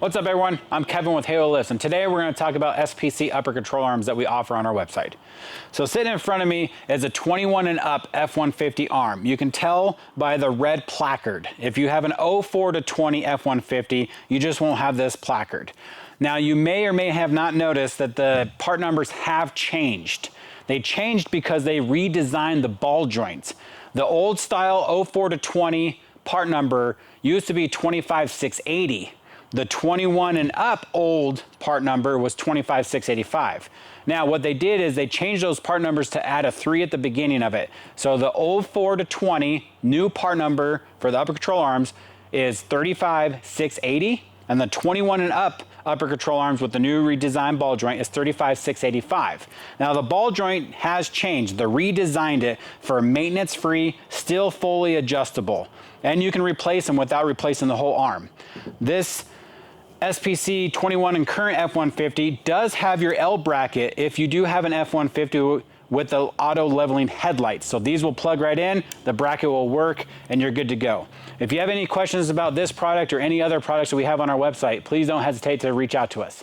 What's up everyone? I'm Kevin with HaloLifts, and today we're going to talk about SPC upper control arms that we offer on our website. So sitting in front of me is a 21 and up F-150 arm. You can tell by the red placard. If you have an 04 to 20 F-150, you just won't have this placard. Now you may or may have not noticed that the part numbers have changed. They changed because they redesigned the ball joints. The old style 04 to 20 part number used to be 25680. The 21 and up old part number was 25685. Now what they did is they changed those part numbers to add a 3 at the beginning of it. So the 04 to 20 new part number for the upper control arms is 35680, and the 21 and up upper control arms with the new redesigned ball joint is 35685. Now the ball joint has changed. They redesigned it for maintenance free, still fully adjustable, and you can replace them without replacing the whole arm. This SPC 21 and current F-150 does have your L bracket if you do have an F-150 with the auto leveling headlights. So these will plug right in, the bracket will work, and you're good to go. If you have any questions about this product or any other products that we have on our website, please don't hesitate to reach out to us.